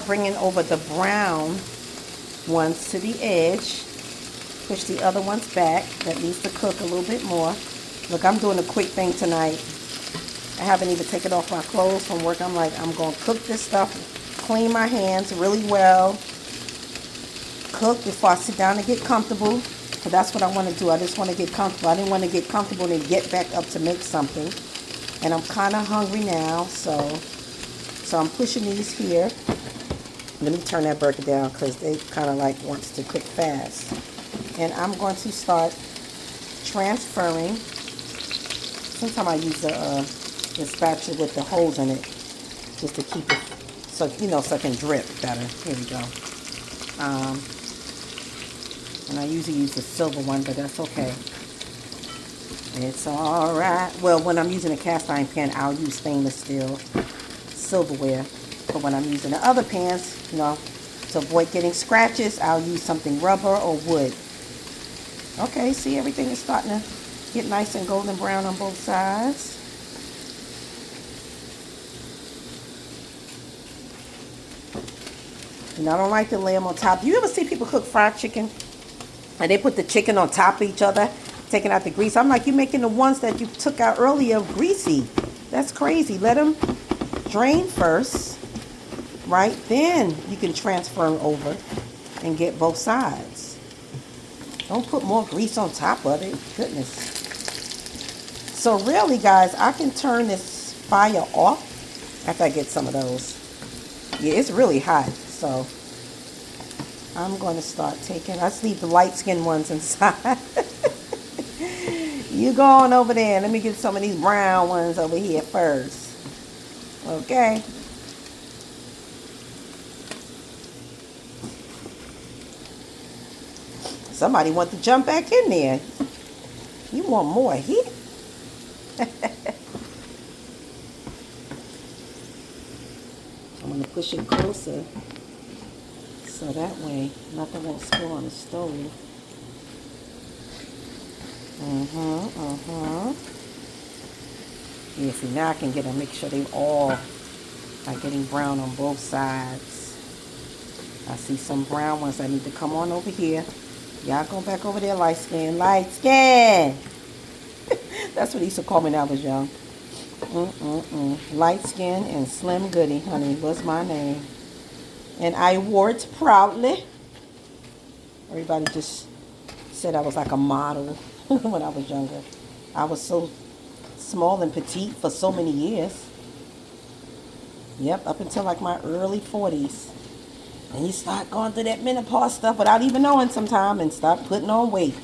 bringing over the brown ones to the edge. Push the other ones back. That needs to cook a little bit more. Look, I'm doing a quick thing tonight. I haven't even taken off my clothes from work. I'm like, I'm going to cook this stuff, clean my hands really well, cook before I sit down and get comfortable. So that's what I want to do. I just want to get comfortable. I didn't want to get comfortable and get back up to make something. And I'm kind of hungry now, so I'm pushing these here. Let me turn that burger down because they kind of like wants to cook fast. And I'm going to start transferring. Sometimes I use the spatula with the holes in it just to keep it so, you know, so it can drip better. Here we go. And I usually use the silver one, but that's okay. It's all right. Well, when I'm using a cast iron pan, I'll use stainless steel silverware. But when I'm using the other pans, you know, to avoid getting scratches, I'll use something rubber or wood. Okay, see, everything is starting to get nice and golden brown on both sides. And I don't like to lay them on top. You ever see people cook fried chicken and they put the chicken on top of each other, taking out the grease? I'm like, you're making the ones that you took out earlier greasy. That's crazy. Let them drain first, right? Then you can transfer them over and get both sides. Don't put more grease on top of it. Goodness. So really, guys, I can turn this fire off after I get some of those. Yeah, it's really hot. So I'm going to start taking, let's leave the light skinned ones inside. You go on over there. Let me get some of these brown ones over here first. Okay. Somebody wants to jump back in there. You want more heat? I'm going to push it closer so that way nothing won't spill on the stove. Yeah, see, now I can get them, make sure they all are getting brown on both sides. I see some brown ones that need to come on over here. Y'all go back over there, light skin. Light skin! That's what he used to call me when I was young. Light skin and Slim Goody, honey, was my name. And I wore it proudly. Everybody just said I was like a model when I was younger. I was so small and petite for so many years. Yep, up until like my early 40s. And you start going through that menopause stuff without even knowing sometime and start putting on weight.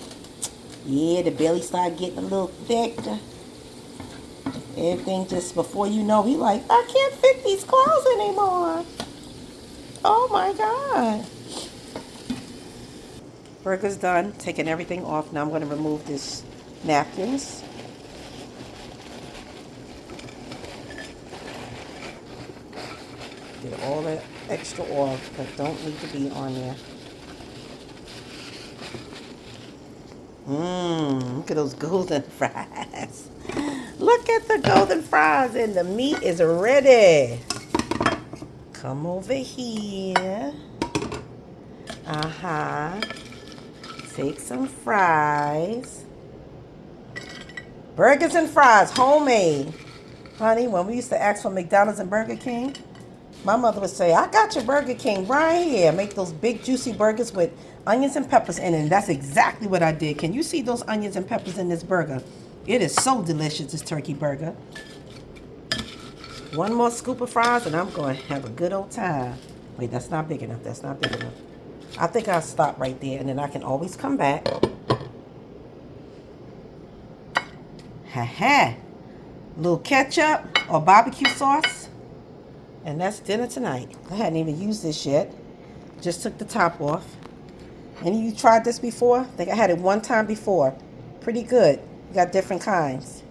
Yeah, the belly start getting a little thicker. Everything just before you know, he like, I can't fit these clothes anymore. Oh my God. Burger's done. Taking everything off. Now I'm going to remove this napkins. Get all that extra oil that don't need to be on there. Look at those golden fries. Look at the golden fries and the meat is ready. Come over here. Take some fries. Burgers and fries, homemade. Honey, when we used to ask for McDonald's and Burger King, my mother would say, I got your Burger King right here. Make those big juicy burgers with onions and peppers in it. And that's exactly what I did. Can you see those onions and peppers in this burger? It is so delicious, this turkey burger. One more scoop of fries and I'm going to have a good old time. Wait, that's not big enough. That's not big enough. I think I'll stop right there and then I can always come back. Ha-ha. A little ketchup or barbecue sauce. And that's dinner tonight. I hadn't even used this yet. Just took the top off. Any of you tried this before? I think I had it one time before. Pretty good. You got different kinds.